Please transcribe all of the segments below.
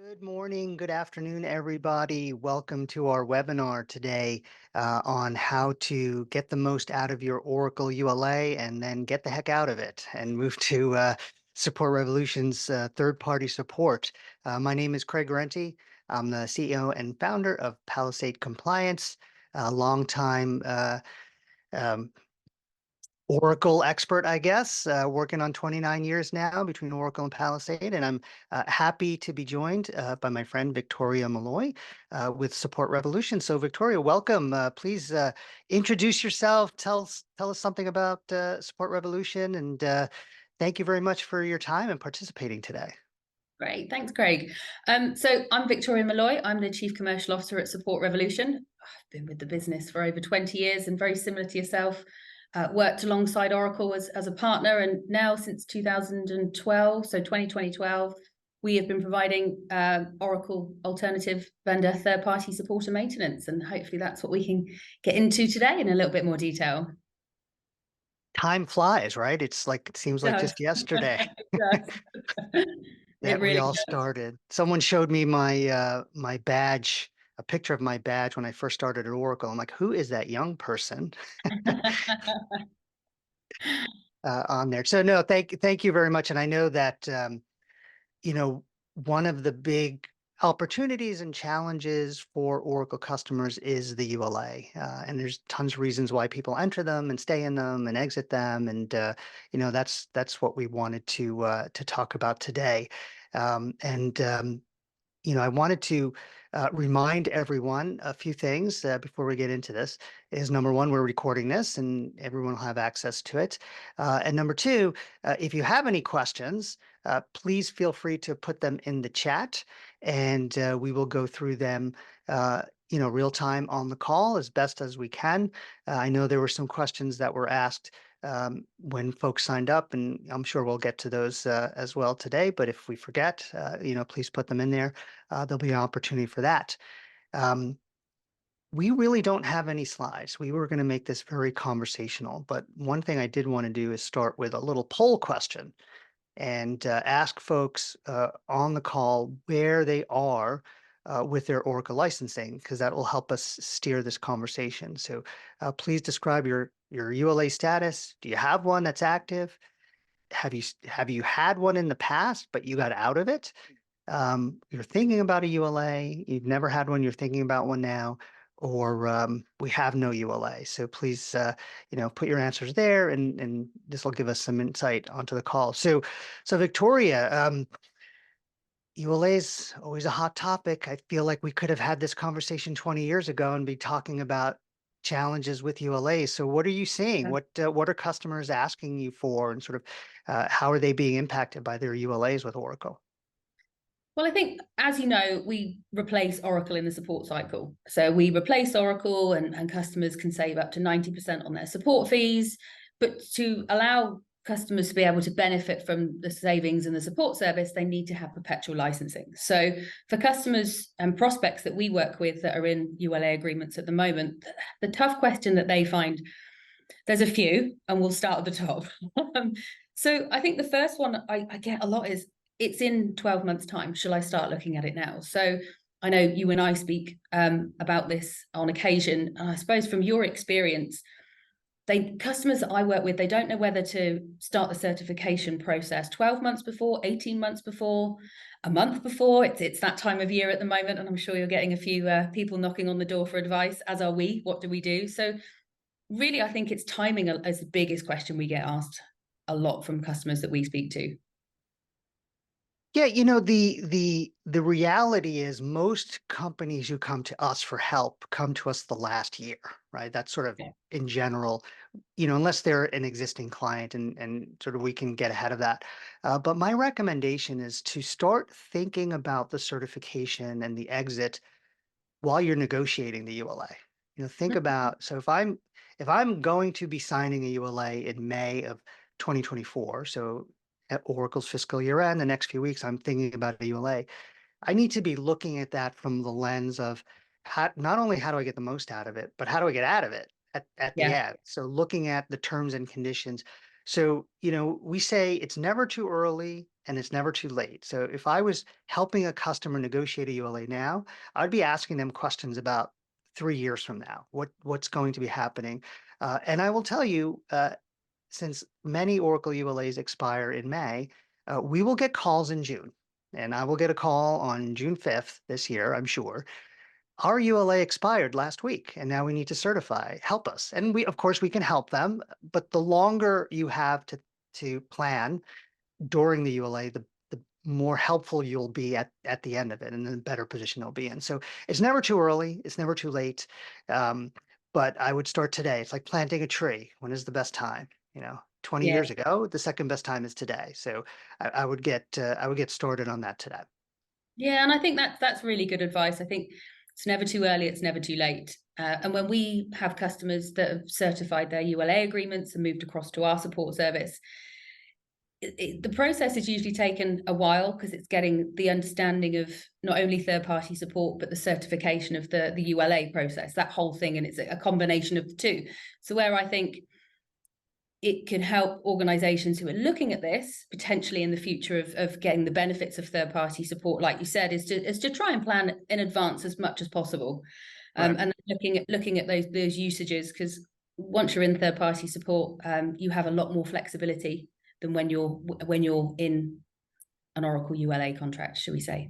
Good morning, good afternoon, everybody. Welcome to our webinar today on how to get the most out of your Oracle ULA and then get the heck out of it and move to Support Revolution's third-party support. My name is Craig Guarente. I'm the CEO and founder of Palisade Compliance, a longtime um, Oracle expert, I guess, working on 29 years now between Oracle and Palisade. And I'm happy to be joined by my friend Victoria Molloy with Support Revolution. So, Victoria, welcome. Please introduce yourself. Tell us something about Support Revolution. And thank you very much for your time and participating today. Great, thanks, Craig. So I'm Victoria Molloy. I'm the Chief Commercial Officer at Support Revolution. I've been with the business for over 20 years and very similar to yourself, worked alongside Oracle as a partner. And now since 2012, so 2012, we have been providing Oracle alternative vendor third-party support and maintenance. And hopefully that's what we can get into today in a little bit more detail. Time flies, right? It seems like It just yesterday. does. It That we really all does. started. Someone showed me my badge, a picture of my badge when I first started at Oracle. I'm like, who is that young person on there? So no, thank you very much. And I know that you know one of the big opportunities and challenges for Oracle customers is the ULA, and there's tons of reasons why people enter them and stay in them and exit them, and that's what we wanted to talk about today. I wanted to remind everyone a few things before we get into this. Is number one, we're recording this and everyone will have access to it. And number two, if you have any questions, please feel free to put them in the chat and we will go through them real time on the call as best as we can. I know there were some questions that were asked when folks signed up, and I'm sure we'll get to those as well today. But if we forget, please put them in there. There'll be an opportunity for that. Um, we really don't have any slides. We were going to make this very conversational, but one thing I did want to do is start with a little poll question and ask folks on the call where they are with their Oracle licensing, because that will help us steer this conversation. So please describe your ULA status. Do you have one that's active? Have you had one in the past, but you got out of it? You're thinking about a ULA, you've never had one, you're thinking about one now, or we have no ULA. So please, put your answers there, and this will give us some insight onto the call. So Victoria, ULA is always a hot topic. I feel like we could have had this conversation 20 years ago and be talking about challenges with ULA. So what are you seeing? What are customers asking you for, and sort of how are they being impacted by their ULAs with Oracle? Well, I think, as you know, we replace Oracle in the support cycle. So we replace Oracle and customers can save up to 90% on their support fees. But to allow customers to be able to benefit from the savings and the support service, they need to have perpetual licensing. So for customers and prospects that we work with that are in ULA agreements at the moment, the tough question that they find, there's a few, and we'll start at the top. So I think the first one I get a lot is, it's in 12 months' time. Shall I start looking at it now? So I know you and I speak about this on occasion. And I suppose from your experience, customers that I work with, they don't know whether to start the certification process 12 months before, 18 months before, a month before. It's that time of year at the moment. And I'm sure you're getting a few people knocking on the door for advice, as are we. What do we do? So really, I think it's timing is the biggest question we get asked a lot from customers that we speak to. Yeah, the reality is most companies who come to us for help come to us the last year, right? That's sort of Yeah. in general, unless they're an existing client and sort of we can get ahead of that. But my recommendation is to start thinking about the certification and the exit while you're negotiating the ULA. Think about, so if I'm going to be signing a ULA in May of 2024, so at Oracle's fiscal year end, the next few weeks, I'm thinking about a ULA. I need to be looking at that from the lens of not only how do I get the most out of it, but how do I get out of it at the Yeah. end? So looking at the terms and conditions. So, we say it's never too early and it's never too late. So if I was helping a customer negotiate a ULA now, I'd be asking them questions about 3 years from now, what's going to be happening. And I will tell you, since many Oracle ULAs expire in May, we will get calls in June. And I will get a call on June 5th this year, I'm sure. Our ULA expired last week, and now we need to certify. Help us. And we, of course, we can help them. But the longer you have to plan during the ULA, the more helpful you'll be at the end of it, and the better position they'll be in. So it's never too early. It's never too late. But I would start today. It's like planting a tree. When is the best time? 20 Yeah. years ago, the second best time is today. So I would get started on that today. Yeah, and I think that's really good advice. I think it's never too early, it's never too late. And when we have customers that have certified their ULA agreements and moved across to our support service, the process is usually taken a while because it's getting the understanding of not only third-party support, but the certification of the ULA process, that whole thing. And it's a combination of the two. So where I think it can help organizations who are looking at this potentially in the future of getting the benefits of third-party support, like you said, is to try and plan in advance as much as possible. Right. And looking at those usages, because once you're in third-party support, you have a lot more flexibility than when you're in an Oracle ULA contract, shall we say.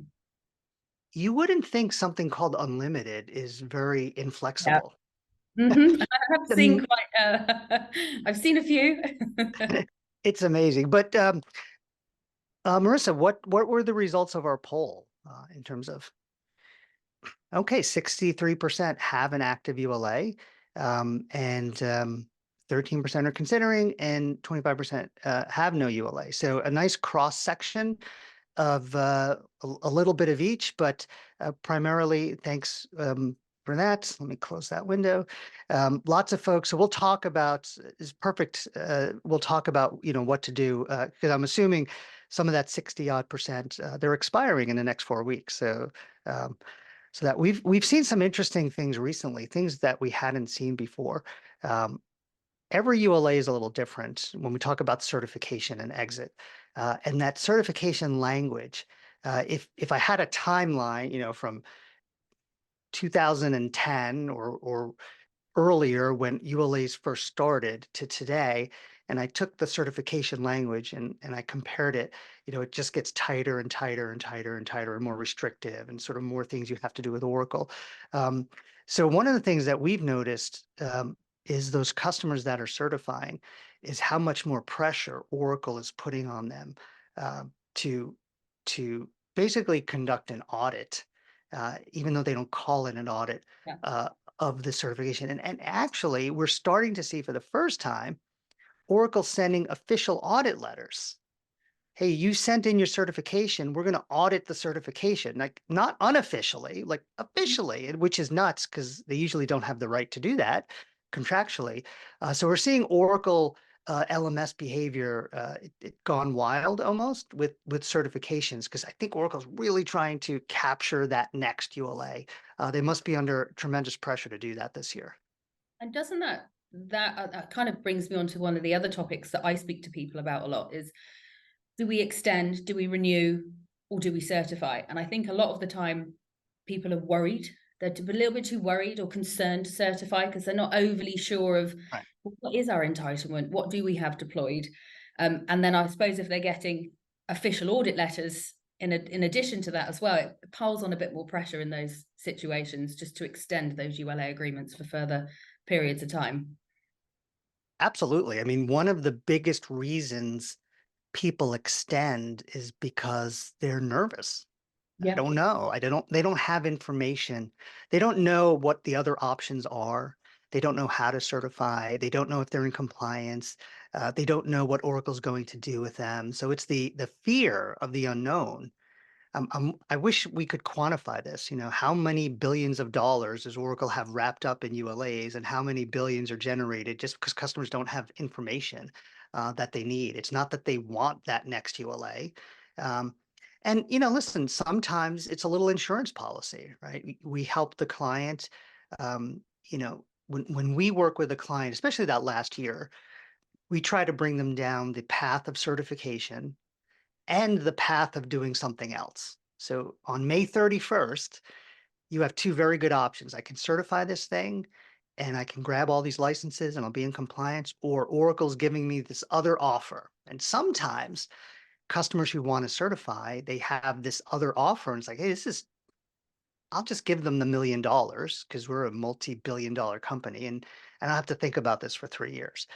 You wouldn't think something called unlimited is very Yeah. inflexible. I have seen The I've seen a few. It's amazing. But Marissa, what were the results of our poll in terms of? Okay, 63% have an active ULA, and 13% are considering, and 25% have no ULA. So a nice cross section of a little bit of each, but primarily thanks for that. Let me close that window. Lots of folks. So we'll talk about is perfect. We'll talk about what to do because I'm assuming some of that 60 odd percent they're expiring in the next 4 weeks. So that we've seen some interesting things recently, things that we hadn't seen before. Every ULA is a little different when we talk about certification and exit. And that certification language, if I had a timeline, from 2010 or earlier when ULAs first started to today, and I took the certification language and I compared it, it just gets tighter and tighter and tighter and tighter and more restrictive and sort of more things you have to do with Oracle. So one of the things that we've noticed is those customers that are certifying is how much more pressure Oracle is putting on them uh, to basically conduct an audit, even though they don't call it an audit. Yeah. Of the certification. And actually, we're starting to see for the first time Oracle sending official audit letters. Hey, you sent in your certification. We're going to audit the certification, like not unofficially, like officially, which is nuts because they usually don't have the right to do that contractually. So we're seeing Oracle LMS behavior it gone wild almost with certifications because I think Oracle's really trying to capture that next ULA. They must be under tremendous pressure to do that this year. And doesn't that kind of brings me on to one of the other topics that I speak to people about a lot is, do we extend, do we renew, or do we certify? And I think a lot of the time people are worried. They're a little bit too worried or concerned to certify because they're not overly sure of Right. what is our entitlement, what do we have deployed? And then I suppose if they're getting official audit letters in addition to that as well, it piles on a bit more pressure in those situations just to extend those ULA agreements for further periods of time. Absolutely. I mean, one of the biggest reasons people extend is because they're nervous. I Yeah. don't know. They don't have information. They don't know what the other options are. They don't know how to certify. They don't know if they're in compliance. They don't know what Oracle's going to do with them. So it's the fear of the unknown. I wish we could quantify this. How many billions of dollars does Oracle have wrapped up in ULAs, and how many billions are generated just because customers don't have information that they need? It's not that they want that next ULA. And listen, sometimes it's a little insurance policy, right? We help the client. Um, when we work with a client, especially that last year, we try to bring them down the path of certification and the path of doing something else. So on May 31st, you have two very good options. I can certify this thing and I can grab all these licenses and I'll be in compliance, or Oracle's giving me this other offer. And sometimes customers who want to certify, they have this other offer and it's like, hey, I'll just give them the $1 million because we're a multi-billion dollar company and I have to think about this for 3 years.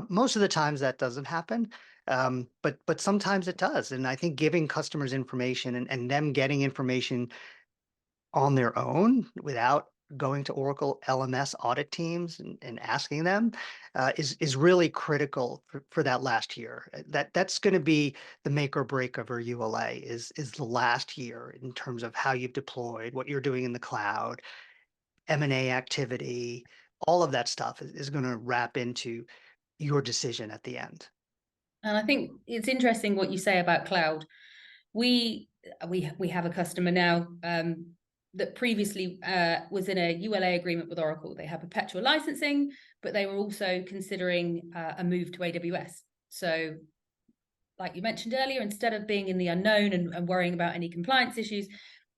Most of the times that doesn't happen. But sometimes it does. And I think giving customers information and them getting information on their own without going to Oracle LMS audit teams and asking them is really critical for that last year. That's going to be the make or break of our ULA is the last year in terms of how you've deployed, what you're doing in the cloud, M&A activity, all of that stuff is going to wrap into your decision at the end. And I think it's interesting what you say about cloud. We have a customer now that previously was in a ULA agreement with Oracle. They have perpetual licensing, but they were also considering a move to AWS. So like you mentioned earlier, instead of being in the unknown and worrying about any compliance issues,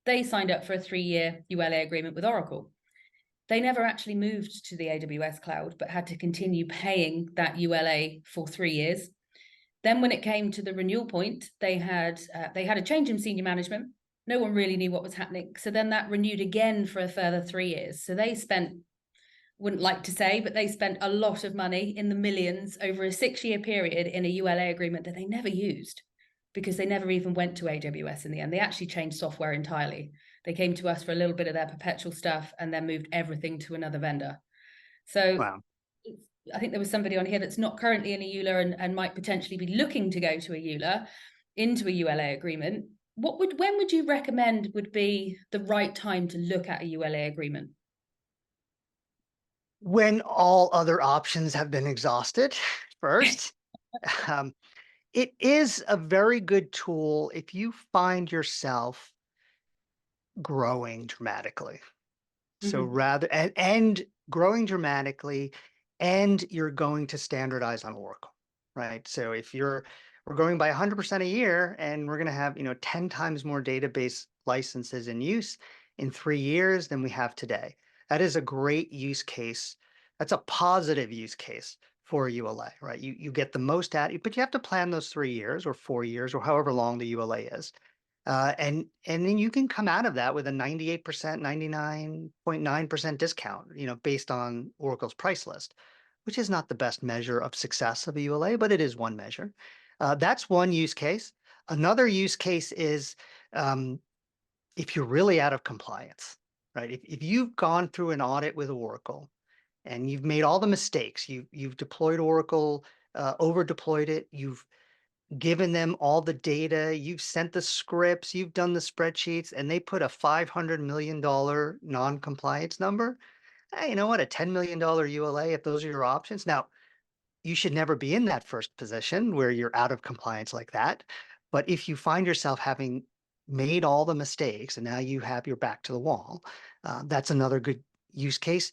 they signed up for a 3-year ULA agreement with Oracle. They never actually moved to the AWS cloud, but had to continue paying that ULA for 3 years. Then when it came to the renewal point, they had a change in senior management. No one really knew what was happening. So then that renewed again for a further 3 years. So they spent, wouldn't like to say, but they spent a lot of money in the millions over a 6-year period in a ULA agreement that they never used because they never even went to AWS in the end. They actually changed software entirely. They came to us for a little bit of their perpetual stuff and then moved everything to another vendor. So Wow. I think there was somebody on here that's not currently in a ULA and might potentially be looking to go to a ULA into a ULA agreement. When would you recommend would be the right time to look at a ULA agreement? When all other options have been exhausted first. Um, it is a very good tool if you find yourself growing dramatically. So Mm-hmm. rather and growing dramatically, and you're going to standardize on Oracle, right? So if we're going by 100% a year, and we're going to have 10 times more database licenses in use in 3 years than we have today. That is a great use case. That's a positive use case for ULA, right? You get the most out, but you have to plan those 3 years or 4 years or however long the ULA is. And then you can come out of that with a 98%, 99.9% discount, based on Oracle's price list, which is not the best measure of success of a ULA, but it is one measure. That's one use case. Another use case is if you're really out of compliance, right? If you've gone through an audit with Oracle and you've made all the mistakes, you've deployed Oracle, over deployed it, you've given them all the data, you've sent the scripts, you've done the spreadsheets, and they put a $500 million non-compliance number. Hey, you know what? A $10 million ULA, if those are your options. Now, you should never be in that first position where you're out of compliance like that. But if you find yourself having made all the mistakes and now you have your back to the wall, that's another good use case.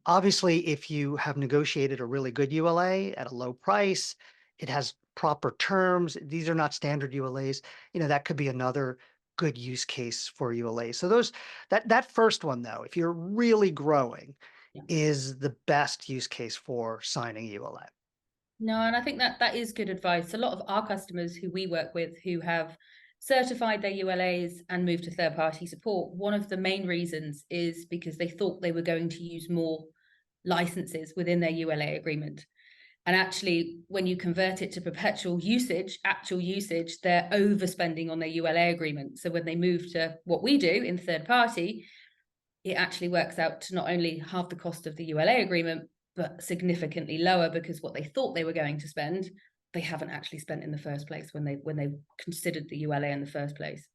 Obviously, if you have negotiated a really good ULA at a low price, it has proper terms. These are not standard ULAs. That could be another good use case for ULA. So that first one though, if you're really growing, Yeah. is the best use case for signing ULA. No, and I think that is good advice. A lot of our customers who we work with who have certified their ULAs and moved to third-party support, one of the main reasons is because they thought they were going to use more licenses within their ULA agreement. And actually, when you convert it to perpetual usage, actual usage, they're overspending on their ULA agreement. So when they move to what we do in third party, it actually works out to not only half the cost of the ULA agreement, but significantly lower because what they thought they were going to spend, they haven't actually spent in the first place when they considered the ULA in the first place.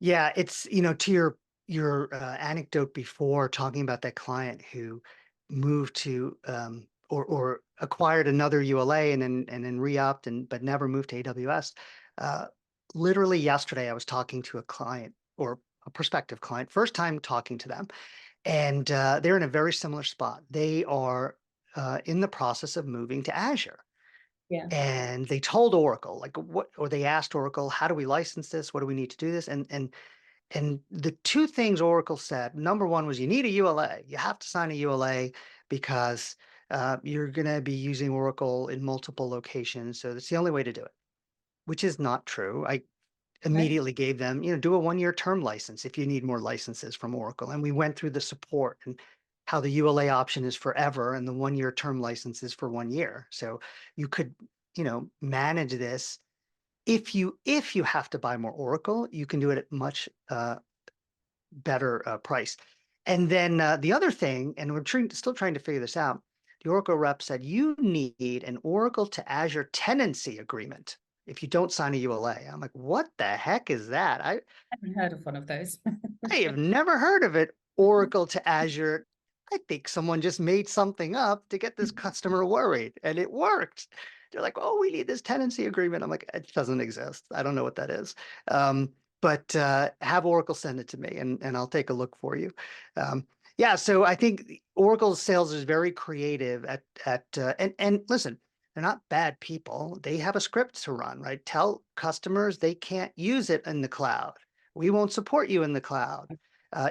Yeah, it's to your anecdote before talking about that client who moved to or acquired another ULA and then re-upped but never moved to AWS. Literally yesterday, I was talking to a client or a prospective client, first time talking to them, and they're in a very similar spot. They are in the process of moving to Azure. Yeah. and they told Oracle, like what, or they asked Oracle, how do we license this? What do we need to do this? And the two things Oracle said, number one was you need a ULA. You have to sign a ULA because you're going to be using Oracle in multiple locations. So that's the only way to do it, which is not true. I Okay. immediately gave them, do a 1-year term license if you need more licenses from Oracle. And we went through the support and how the ULA option is forever and the 1-year term license is for 1 year. So you could, manage this. If you have to buy more Oracle, you can do it at much better price. And then the other thing, and we're still trying to figure this out, the Oracle rep said you need an Oracle to Azure tenancy agreement if you don't sign a ULA. I'm like, what the heck is that? I Haven't heard of one of those. I have never heard of it. Oracle to Azure. I think someone just made something up to get this customer worried, and it worked. They're like, "Oh, we need this tenancy agreement." I'm like, "It doesn't exist. I don't know what that is." But have Oracle send it to me, and I'll take a look for you. Yeah, so I think Oracle's sales is very creative and listen, they're not bad people. They have a script to run, right? Tell customers they can't use it in the cloud. We won't support you in the cloud.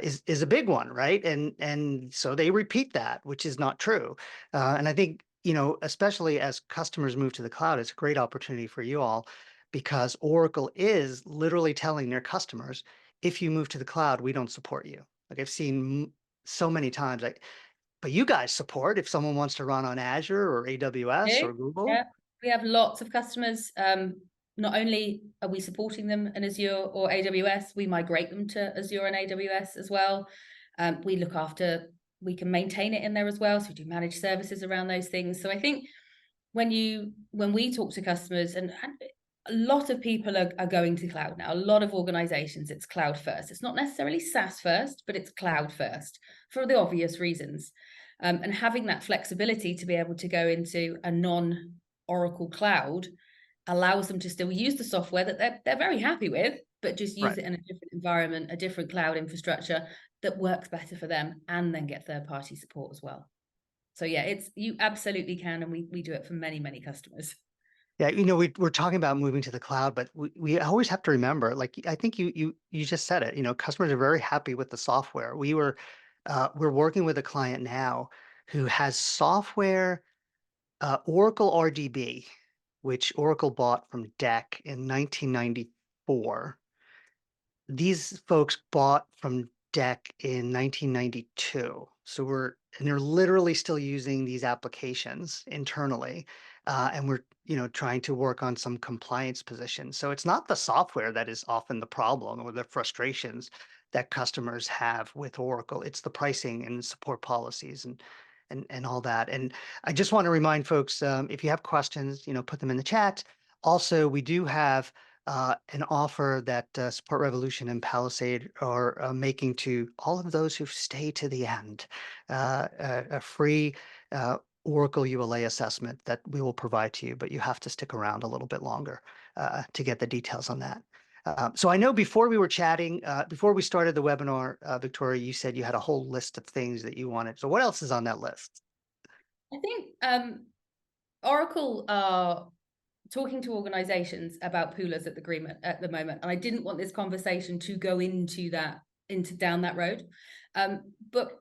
Is a big one, right? And so they repeat that, which is not true. And I think, especially as customers move to the cloud, it's a great opportunity for you all because Oracle is literally telling their customers, if you move to the cloud, we don't support you. Like I've seen so many times, like, but you guys support if someone wants to run on Azure or AWS Do. or Google. Yeah, we have lots of customers. Not only are we supporting them in Azure or AWS, we migrate them to Azure and AWS as well. We look after, we can maintain it in there as well. So we do managed services around those things. So I think when we talk to customers, and a lot of people are going to cloud now, a lot of organizations, it's cloud first. It's not necessarily SaaS first, but it's cloud first for the obvious reasons. And having that flexibility to be able to go into a non-Oracle cloud allows them to still use the software that they're very happy with, but just use Right. it in a different environment, a different cloud infrastructure that works better for them, and then get third-party support as well. So yeah, you absolutely can, and we do it for many, many customers. Yeah, we're talking about moving to the cloud, but we always have to remember, like I think you just said it, customers are very happy with the software. We're working with a client now who has software, Oracle RDB, which Oracle bought from DEC in 1994. These folks bought from DEC in 1992. And they're literally still using these applications internally. And we're, trying to work on some compliance positions. So it's not the software that is often the problem or the frustrations that customers have with Oracle. It's the pricing and support policies and all that. And I just want to remind folks, if you have questions, put them in the chat. Also, we do have an offer that Support Revolution and Palisade are making to all of those who stay to the end, a free Oracle ULA assessment that we will provide to you, but you have to stick around a little bit longer to get the details on that. So I know before we were chatting, before we started the webinar, Victoria, you said you had a whole list of things that you wanted. So what else is on that list? I think Oracle are talking to organizations about PULAs at the moment, and I didn't want this conversation to go into down that road. But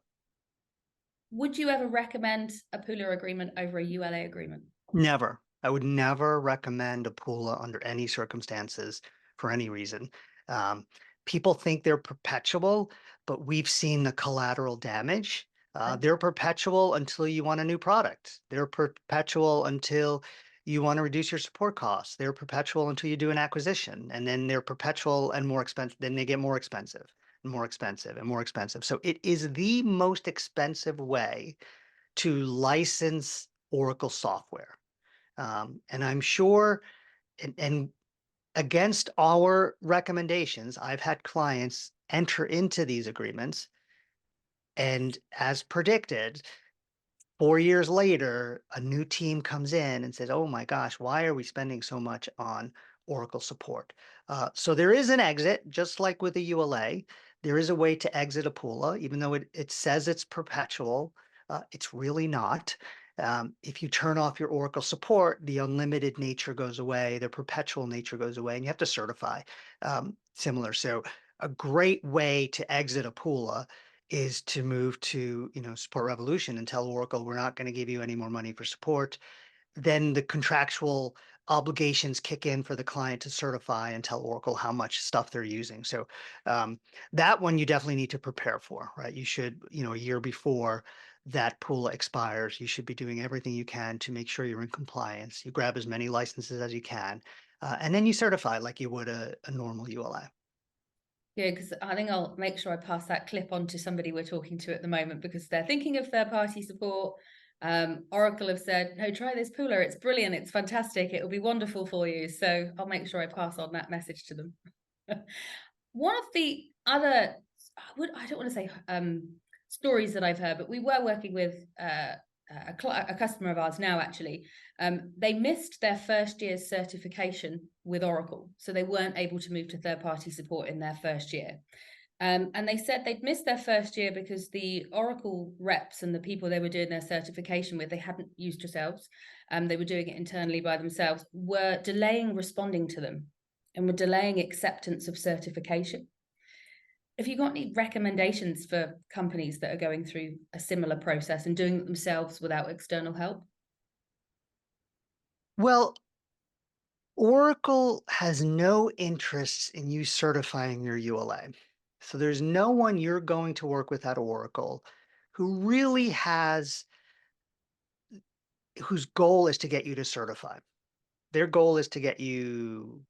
would you ever recommend a PULA agreement over a ULA agreement? Never. I would never recommend a PULA under any circumstances for any reason. People think they're perpetual, but we've seen the collateral damage. They're perpetual until you want a new product. They're perpetual until you want to reduce your support costs. They're perpetual until you do an acquisition, and then they're perpetual and more expensive. Then they get more expensive and more expensive and more expensive. So it is the most expensive way to license Oracle software. And I'm sure, and against our recommendations, I've had clients enter into these agreements. And as predicted, 4 years later, a new team comes in and says, oh my gosh, why are we spending so much on Oracle support? So there is an exit, just like with the ULA. There is a way to exit a PULA, even though it says it's perpetual. It's really not. If you turn off your Oracle support, the unlimited nature goes away, the perpetual nature goes away, and you have to certify similar. So a great way to exit a PULA is to move to, support Revolution and tell Oracle, we're not going to give you any more money for support. Then the contractual obligations kick in for the client to certify and tell Oracle how much stuff they're using. So that one you definitely need to prepare for, right? You should, a year before that PULA expires, you should be doing everything you can to make sure you're in compliance. You grab as many licenses as you can, and then you certify like you would a normal ULA. Yeah, because I think I'll make sure I pass that clip on to somebody we're talking to at the moment, because they're thinking of third-party support. Oracle have said, no, try this PULA. It's brilliant. It's fantastic. It'll be wonderful for you. So I'll make sure I pass on that message to them. One of the other, I don't want to say stories that I've heard, but we were working with a customer of ours now, actually. They missed their first year's certification with Oracle, so they weren't able to move to third-party support in their first year. And they said they'd missed their first year because the Oracle reps and the people they were doing their certification with, they hadn't used yourselves, they were doing it internally by themselves, were delaying responding to them and were delaying acceptance of certification. Have you got any recommendations for companies that are going through a similar process and doing it themselves without external help? Well, Oracle has no interest in you certifying your ULA. So there's no one you're going to work with at Oracle who really whose goal is to get you to certify. Their goal is to get you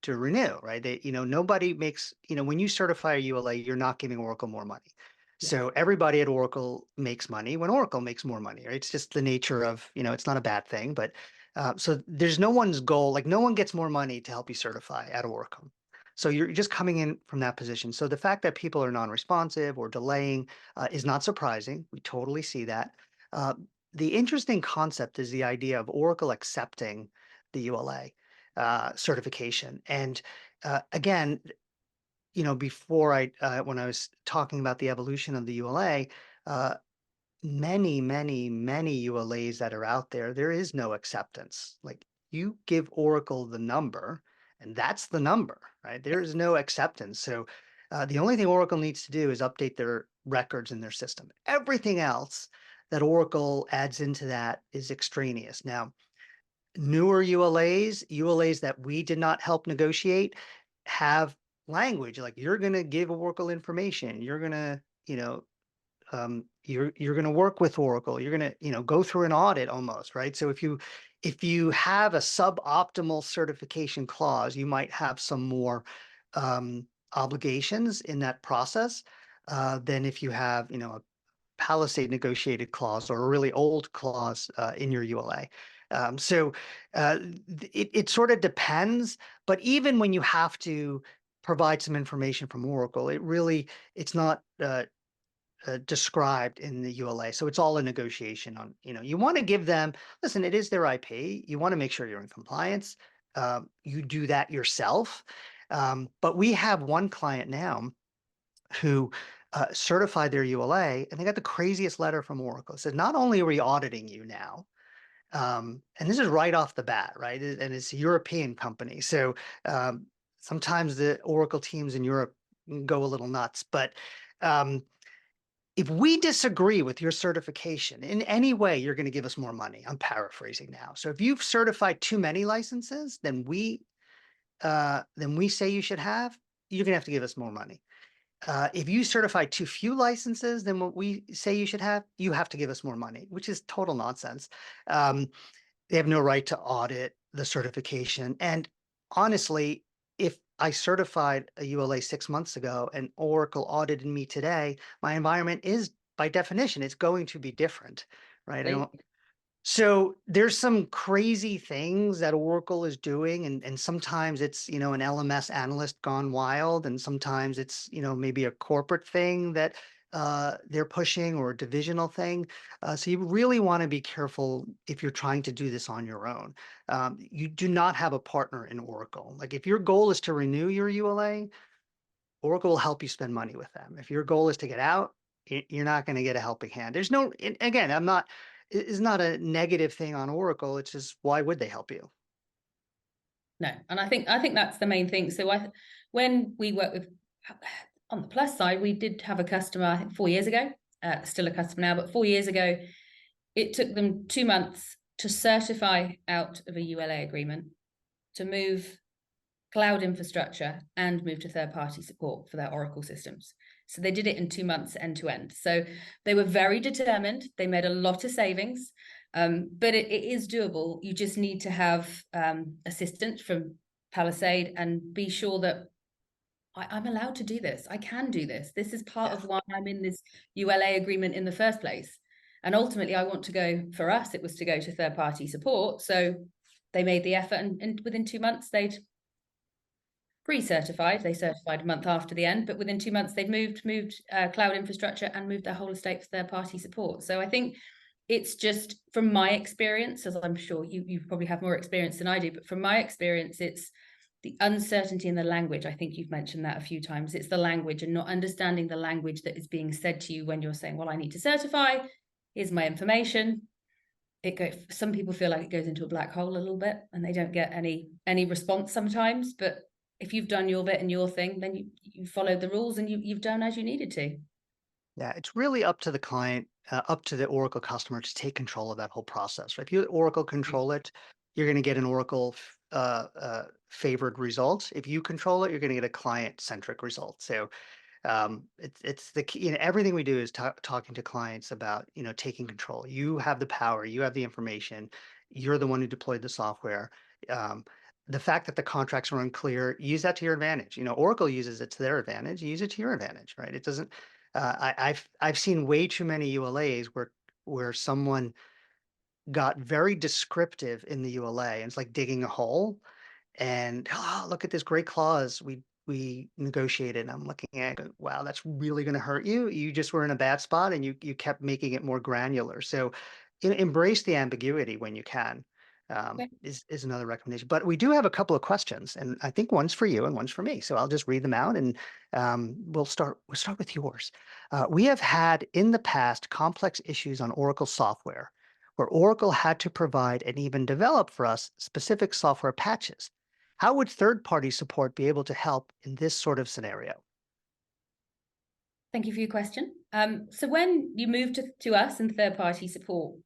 to renew, right? Nobody makes, when you certify a ULA, you're not giving Oracle more money. Yeah. So everybody at Oracle makes money when Oracle makes more money, right? It's just the nature of, it's not a bad thing, but so there's no one's goal, like no one gets more money to help you certify at Oracle. So you're just coming in from that position. So the fact that people are non-responsive or delaying is not surprising. We totally see that. Uh, the interesting concept is the idea of Oracle accepting the ULA certification. And again, before when I was talking about the evolution of the ULA, many, many, many ULAs that are out there, there is no acceptance. Like you give Oracle the number, and that's the number, right? There is no acceptance. So the only thing Oracle needs to do is update their records in their system. Everything else that Oracle adds into that is extraneous. Now, newer ULAs that we did not help negotiate have language like you're going to give Oracle information. You're going to, you're going to work with Oracle. You're going to, go through an audit almost, right? So if you have a suboptimal certification clause, you might have some more obligations in that process than if you have, a Palisade negotiated clause or a really old clause in your ULA. So it sort of depends, but even when you have to provide some information from Oracle, it's not described in the ULA. So it's all a negotiation on, you want to give them, listen, it is their IP. You want to make sure you're in compliance. You do that yourself. But we have one client now who certified their ULA, and they got the craziest letter from Oracle. It said, not only are we auditing you now, and this is right off the bat, right? And it's a European company. So sometimes the Oracle teams in Europe go a little nuts, but if we disagree with your certification in any way, you're going to give us more money. I'm paraphrasing now. So if you've certified too many licenses, then we say you should have, you're going to have to give us more money. If you certify too few licenses than what we say you should have, you have to give us more money, which is total nonsense. They have no right to audit the certification. And honestly, if I certified a ULA 6 months ago and Oracle audited me today, my environment is by definition, it's going to be different, right? I don't, so there's some crazy things that Oracle is doing, and sometimes it's, an LMS analyst gone wild, and sometimes it's, maybe a corporate thing that they're pushing or a divisional thing. So you really want to be careful if you're trying to do this on your own. You do not have a partner in Oracle. Like if your goal is to renew your ULA, Oracle will help you spend money with them. If your goal is to get out, you're not going to get a helping hand. There's no, again, I'm not is not a negative thing on Oracle. It's just, why would they help you? No, and I think that's the main thing. So when we work with, on the plus side, we did have a customer, I think 4 years ago, still a customer now, but 4 years ago, it took them 2 months to certify out of a ULA agreement, to move cloud infrastructure and move to third-party support for their Oracle systems. So they did it in 2 months end to end. So they were very determined. They made a lot of savings, but it is doable. You just need to have assistance from Palisade and be sure that I'm allowed to do this. I can do this. This is part of why I'm in this ULA agreement in the first place. And ultimately, I want to go, for us, it was to go to third-party support. So they made the effort, and within 2 months, they'd pre-certified. They certified a month after the end, but within 2 months they've moved cloud infrastructure and moved their whole estate for third-party support. So I think it's just, from my experience, as I'm sure you probably have more experience than I do, but from my experience, it's the uncertainty in the language. I think you've mentioned that a few times. It's the language and not understanding the language that is being said to you when you're saying, well, I need to certify, here's my information. Some people feel like it goes into a black hole a little bit and they don't get any response sometimes, but if you've done your bit and your thing, then you followed the rules and you've done as you needed to. Yeah, it's really up to the client, up to the Oracle customer to take control of that whole process. Right? If you let Oracle control it, you're going to get an Oracle favored result. If you control it, you're going to get a client-centric result. So it's the key. Everything we do is talking to clients about taking control. You have the power. You have the information. You're the one who deployed the software. Um, the fact that the contracts are unclear, use that to your advantage. Oracle uses it to their advantage. Use it to your advantage, right? It doesn't. I've seen way too many ULAs where someone got very descriptive in the ULA, and it's like digging a hole. And look at this great clause we negotiated. And I'm looking at it, wow, that's really going to hurt you. You just were in a bad spot, and you kept making it more granular. So embrace the ambiguity when you can. Okay. Is another recommendation. But we do have a couple of questions, and I think one's for you and one's for me. So I'll just read them out, and we'll start with yours. We have had in the past complex issues on Oracle software where Oracle had to provide and even develop for us specific software patches. How would third-party support be able to help in this sort of scenario? Thank you for your question. So when you move to us and third-party support,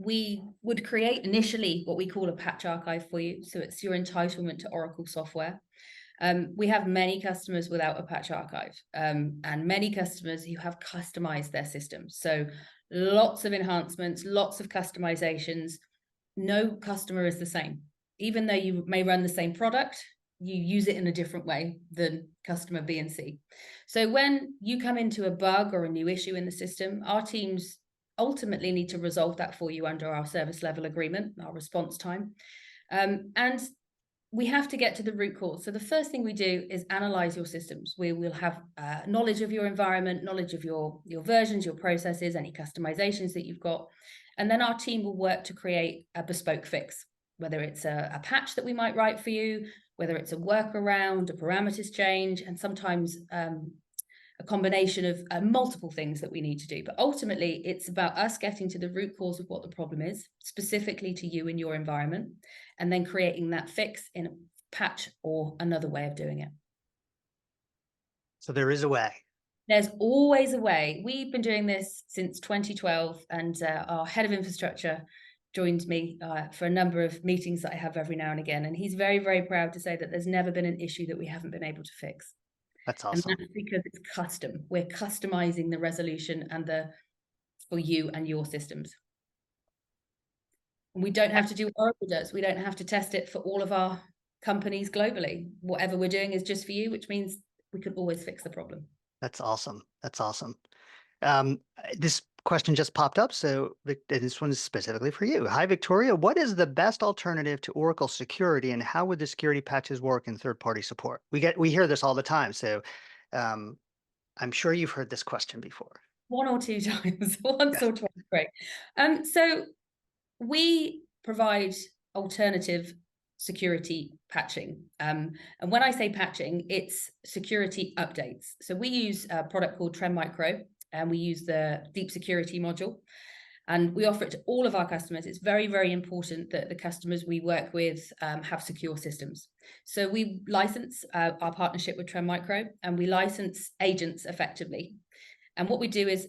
we would create initially what we call a patch archive for you. So it's your entitlement to Oracle software. We have many customers without a patch archive, and many customers who have customized their systems. So lots of enhancements, lots of customizations. No customer is the same. Even though you may run the same product, you use it in a different way than customer B and C. So when you come into a bug or a new issue in the system, our teams ultimately need to resolve that for you under our service level agreement, our response time. And we have to get to the root cause. So the first thing we do is analyze your systems. We will have knowledge of your environment, knowledge of your versions, your processes, any customizations that you've got. And then our team will work to create a bespoke fix, whether it's a patch that we might write for you, whether it's a workaround, a parameters change, and sometimes a combination of multiple things that we need to do. But ultimately, it's about us getting to the root cause of what the problem is, specifically to you in your environment, and then creating that fix in a patch or another way of doing it. So there is a way. There's always a way. We've been doing this since 2012, and our head of infrastructure joined me for a number of meetings that I have every now and again. And he's very, very proud to say that there's never been an issue that we haven't been able to fix. That's awesome. And that's because it's custom. We're customizing the resolution and for you and your systems. And we don't have to do what Oracle does. We don't have to test it for all of our companies globally. Whatever we're doing is just for you, which means we can always fix the problem. That's awesome. That's awesome. This question just popped up, so this one is specifically for you. Hi, Victoria. What is the best alternative to Oracle security, and how would the security patches work in third-party support? We hear this all the time, so I'm sure you've heard this question before. 1 or 2 times, once or twice, great. So we provide alternative security patching. And when I say patching, it's security updates. So we use a product called Trend Micro, and we use the deep security module. And we offer it to all of our customers. It's very, very important that the customers we work with have secure systems. So we license our partnership with Trend Micro, and we license agents effectively. And what we do is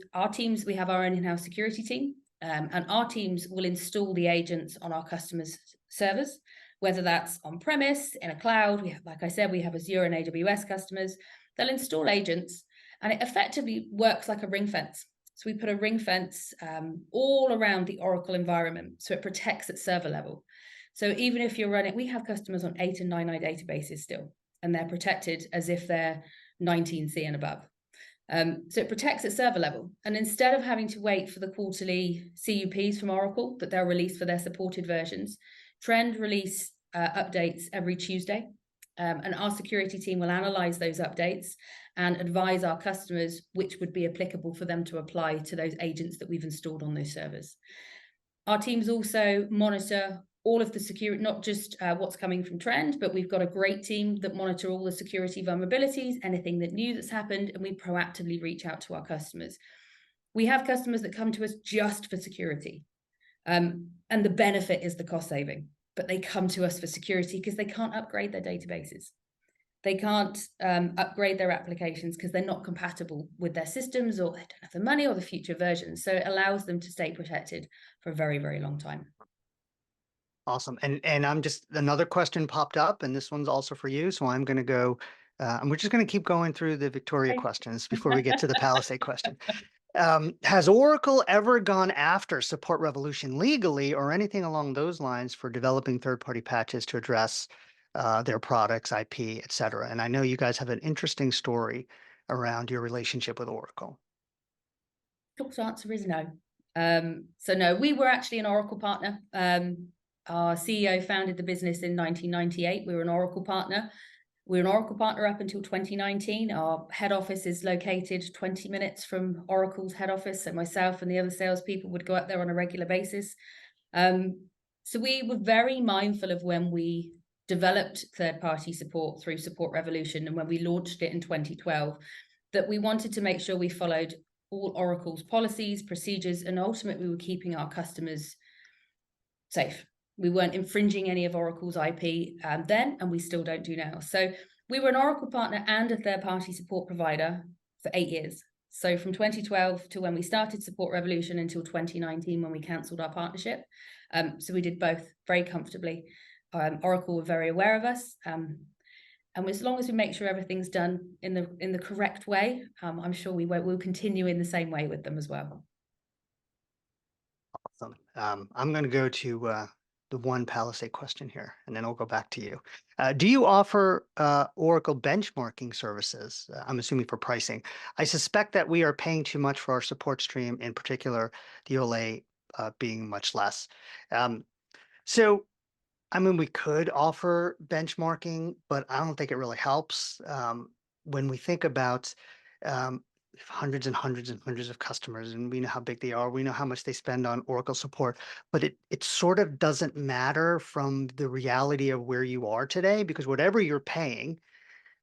we have our own in-house security team, and our teams will install the agents on our customers' servers, whether that's on premise, in a cloud. Like I said, we have Azure and AWS customers. They'll install agents, and it effectively works like a ring fence. So we put a ring fence all around the Oracle environment, so it protects at server level. So even if you're running, we have customers on 8 and 9 databases still, and they're protected as if they're 19C and above. So it protects at server level. And instead of having to wait for the quarterly CUPs from Oracle that they'll release for their supported versions, Trend release updates every Tuesday. And our security team will analyze those updates and advise our customers which would be applicable for them to apply to those agents that we've installed on those servers. Our teams also monitor all of the security, not just what's coming from Trend, but we've got a great team that monitor all the security vulnerabilities, anything that new that's happened, and we proactively reach out to our customers. We have customers that come to us just for security, and the benefit is the cost saving, but they come to us for security because they can't upgrade their databases. They can't upgrade their applications because they're not compatible with their systems, or they don't have the money or the future versions. So it allows them to stay protected for a very, very long time. Awesome. And I'm just, another question popped up, and this one's also for you. So I'm going to go, and we're just going to keep going through the Victoria questions before we get to the Palisade question. Has Oracle ever gone after Support Revolution legally or anything along those lines for developing third-party patches to address their products, IP, et cetera? And I know you guys have an interesting story around your relationship with Oracle. Short answer is no. So no, we were actually an Oracle partner. Our CEO founded the business in 1998. We were an Oracle partner. We were an Oracle partner up until 2019. Our head office is located 20 minutes from Oracle's head office. So myself and the other salespeople would go up there on a regular basis. So we were very mindful of when we developed third-party support through Support Revolution, and when we launched it in 2012, that we wanted to make sure we followed all Oracle's policies, procedures, and ultimately we were keeping our customers safe. We weren't infringing any of Oracle's IP then, and we still don't do now. So we were an Oracle partner and a third-party support provider for 8 years. So from 2012 to when we started Support Revolution until 2019 when we cancelled our partnership. So we did both very comfortably. Oracle were very aware of us. And as long as we make sure everything's done in the correct way, I'm sure we'll continue in the same way with them as well. Awesome. I'm going to go to the one Palisade question here, and then I'll go back to you. Do you offer Oracle benchmarking services? I'm assuming for pricing. I suspect that we are paying too much for our support stream, in particular, the ULA being much less. So, I mean, we could offer benchmarking, but I don't think it really helps. When we think about hundreds and hundreds and hundreds of customers, and we know how big they are, we know how much they spend on Oracle support, but it sort of doesn't matter from the reality of where you are today, because whatever you're paying,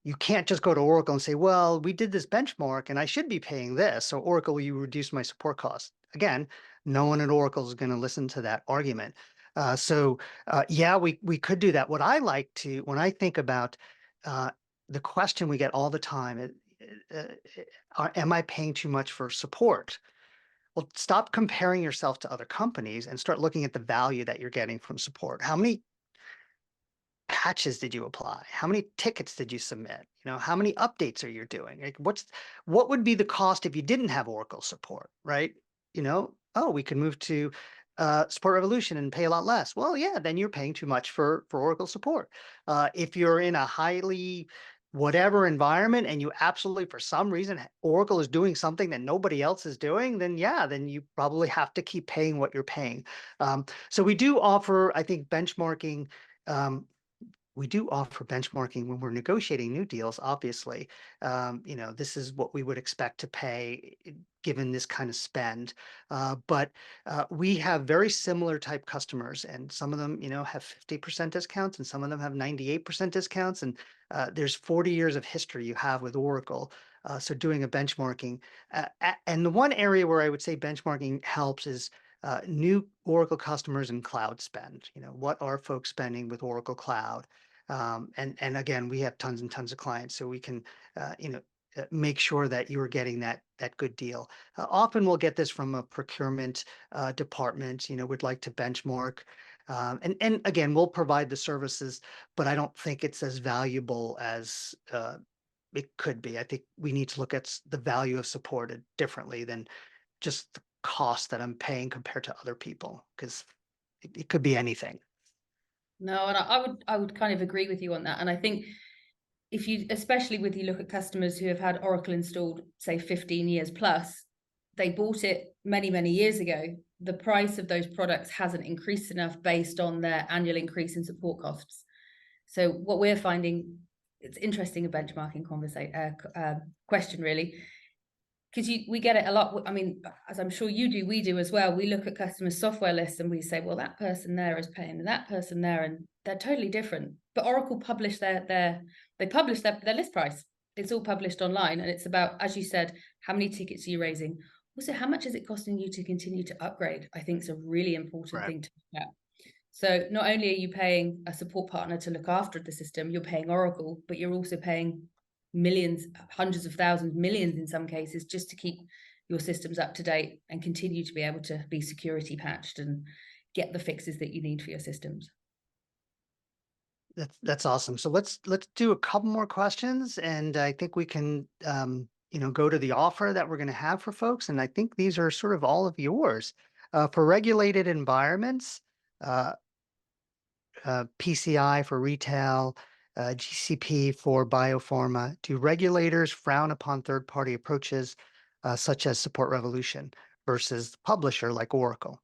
you can't just go to Oracle and say, well, we did this benchmark and I should be paying this. So Oracle, will you reduce my support costs? Again, no one at Oracle is going to listen to that argument. Yeah, we could do that. What I like to, when I think about the question we get all the time, am I paying too much for support? Well, stop comparing yourself to other companies and start looking at the value that you're getting from support. How many patches did you apply? How many tickets did you submit? You know, how many updates are you doing? Like, what would be the cost if you didn't have Oracle support, right? You know, oh, we could move to Support Revolution and pay a lot less. Well, yeah, then you're paying too much for Oracle support. If you're in a highly whatever environment and you absolutely, for some reason, Oracle is doing something that nobody else is doing, then yeah, then you probably have to keep paying what you're paying. So we do offer, I think, benchmarking. We do offer benchmarking when we're negotiating new deals, obviously. You know, this is what we would expect to pay given this kind of spend. But we have very similar type customers, and some of them, you know, have 50% discounts and some of them have 98% discounts. And there's 40 years of history you have with Oracle. So doing a benchmarking. And the one area where I would say benchmarking helps is new Oracle customers and cloud spend. What are folks spending with Oracle Cloud? And again, we have tons and tons of clients, so we can, make sure that you are getting that good deal. Often we'll get this from a procurement department. Would like to benchmark, and again, we'll provide the services, but I don't think it's as valuable as it could be. I think we need to look at the value of support differently than just the cost that I'm paying compared to other people, because it could be anything. No, and I would kind of agree with you on that. And I think if you, especially with you look at customers who have had Oracle installed, say 15 years plus, they bought it many, many years ago. The price of those products hasn't increased enough based on their annual increase in support costs. So what we're finding, it's interesting, a benchmarking question really, because we get it a lot. I mean, as I'm sure you do, we do as well. We look at customer software lists and we say, well, that person there is paying that person there, and they're totally different. But Oracle publish their list price. It's all published online, and it's about, as you said, how many tickets are you raising? Also, how much is it costing you to continue to upgrade? I think it's a really important thing to look at. So not only are you paying a support partner to look after the system, you're paying Oracle, but you're also paying millions, hundreds of thousands, millions in some cases, just to keep your systems up to date and continue to be able to be security patched and get the fixes that you need for your systems. That's awesome. So let's do a couple more questions, and I think we can go to the offer that we're going to have for folks. And I think these are sort of all of yours. For regulated environments, PCI for retail, GCP for biopharma, do regulators frown upon third-party approaches such as Support Revolution versus publisher like Oracle?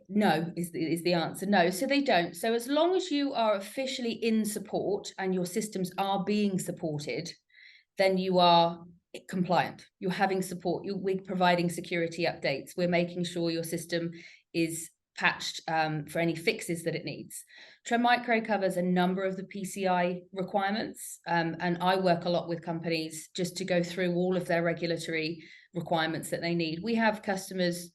No, is the answer. No, so they don't. So as long as you are officially in support and your systems are being supported, then you are compliant. You're having support. We're providing security updates. We're making sure your system is patched for any fixes that it needs. Trend Micro covers a number of the PCI requirements, and I work a lot with companies just to go through all of their regulatory requirements that they need. We have customers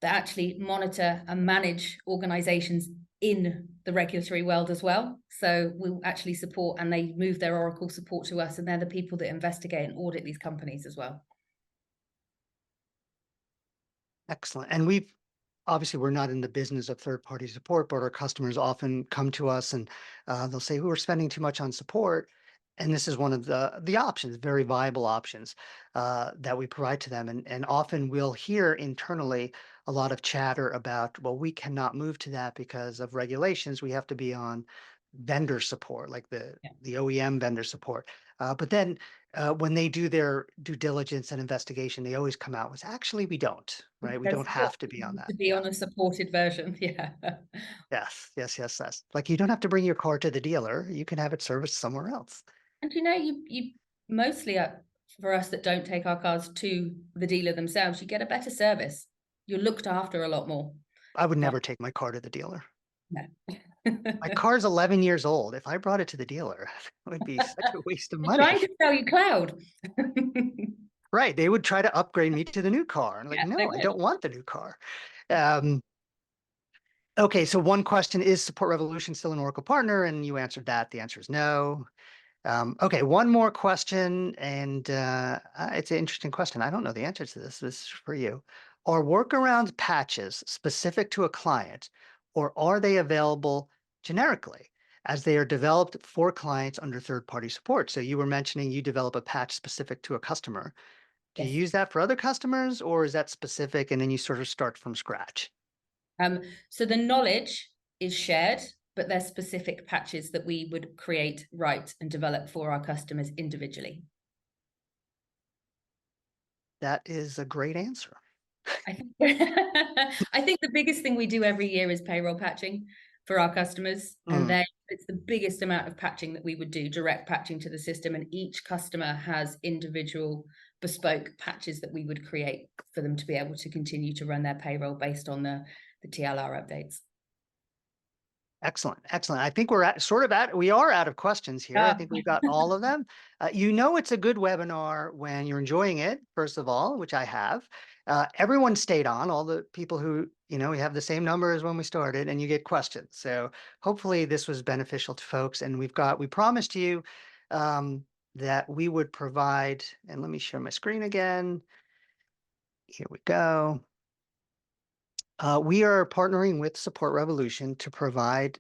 that actually monitor and manage organizations in the regulatory world as well. So we'll actually support, and they move their Oracle support to us, and they're the people that investigate and audit these companies as well. Excellent. And we're not in the business of third-party support, but our customers often come to us and they'll say, we're spending too much on support. And this is one of the options, very viable options that we provide to them. And often we'll hear internally a lot of chatter about, well, we cannot move to that because of regulations. We have to be on vendor support, like the OEM vendor support. But then when they do their due diligence and investigation, they always come out with, actually, we don't, right? We don't have to be on that. To be on a supported version, yeah. Yes. Like, you don't have to bring your car to the dealer. You can have it serviced somewhere else. And you mostly, for us that don't take our cars to the dealer themselves, you get a better service. You're looked after a lot more. I would never take my car to the dealer. No. My car's 11 years old. If I brought it to the dealer, it would be such a waste of money. Trying to sell you cloud. Right. They would try to upgrade me to the new car. I'm like, no, I don't want the new car. Okay, so one question, is Support Revolution still an Oracle partner? And you answered that. The answer is no. Okay, one more question, and it's an interesting question. I don't know the answer to this. This is for you. Are workaround patches specific to a client, or are they available generically as they are developed for clients under third-party support? So you were mentioning you develop a patch specific to a customer. Do you use that for other customers, or is that specific and then you sort of start from scratch? So the knowledge is shared, but they're specific patches that we would create, write, and develop for our customers individually. That is a great answer. I think the biggest thing we do every year is payroll patching for our customers. And then it's the biggest amount of patching that we would do, direct patching to the system. And each customer has individual bespoke patches that we would create for them to be able to continue to run their payroll based on the TLR updates. Excellent, excellent. I think we are out of questions here. I Yeah. think we've got all of them. It's a good webinar when you're enjoying it, first of all, which I have. Everyone stayed on, all the people who, we have the same number as when we started, and you get questions. So hopefully this was beneficial to folks. And we promised you that we would provide, and let me share my screen again. Here we go. We are partnering with Support Revolution to provide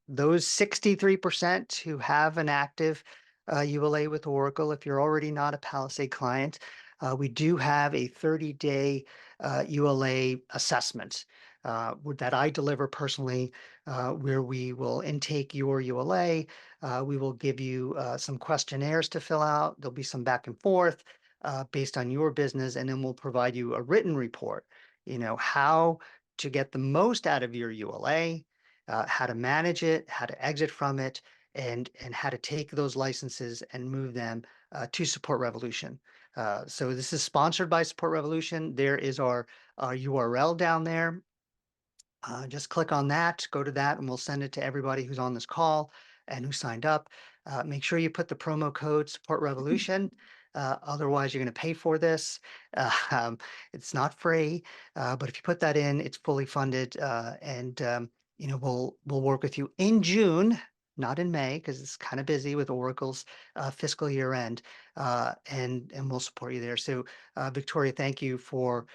those 63% who have an active ULA with Oracle. If you're already not a Palisade client, we do have a 30-day ULA assessment that I deliver personally, where we will intake your ULA. We will give you some questionnaires to fill out. There'll be some back and forth based on your business, and then we'll provide you a written report. How to get the most out of your ULA, how to manage it, how to exit from it, and how to take those licenses and move them to Support Revolution. So this is sponsored by Support Revolution. There is our URL down there. Just click on that, go to that, and we'll send it to everybody who's on this call and who signed up. Make sure you put the promo code Support Revolution. Otherwise, you're going to pay for this. It's not free, but if you put that in, it's fully funded, and we'll work with you in June, not in May, because it's kind of busy with Oracle's fiscal year end, and we'll support you there. So, Victoria, thank you for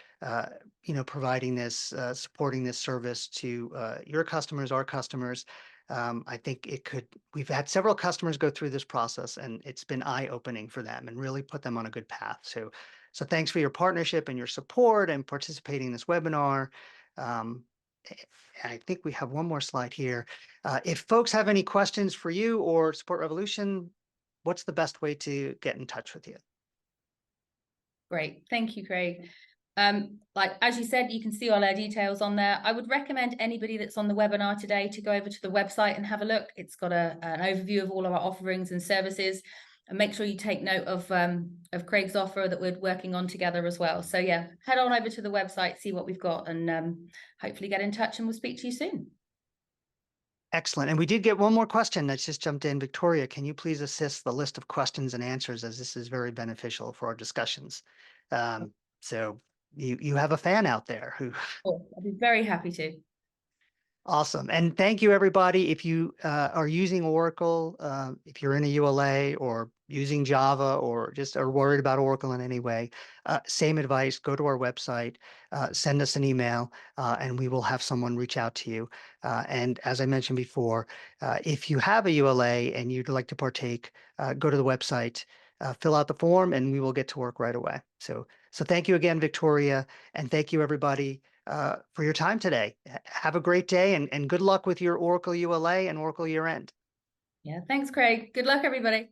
providing this, supporting this service to your customers, our customers. I think we've had several customers go through this process, and it's been eye-opening for them and really put them on a good path. So thanks for your partnership and your support and participating in this webinar. I think we have one more slide here. If folks have any questions for you or Support Revolution, what's the best way to get in touch with you? Great. Thank you, Craig. Like, as you said, you can see all our details on there. I would recommend anybody that's on the webinar today to go over to the website and have a look. It's got an overview of all of our offerings and services, and make sure you take note of Craig's offer that we're working on together as well. So yeah, head on over to the website, see what we've got, and hopefully get in touch, and we'll speak to you soon. Excellent. And we did get one more question that's just jumped in. Victoria, can you please assist the list of questions and answers, as this is very beneficial for our discussions? So you have a fan out there who. Oh, I'll be very happy to. Awesome. And thank you, everybody. If you are using Oracle, if you're in a ULA or using Java or just are worried about Oracle in any way, same advice, go to our website, send us an email, and we will have someone reach out to you. And as I mentioned before, if you have a ULA and you'd like to partake, go to the website, fill out the form, and we will get to work right away. So thank you again, Victoria, and thank you, everybody, for your time today. Have a great day, and good luck with your Oracle ULA and Oracle year end. Yeah, thanks, Craig. Good luck, everybody.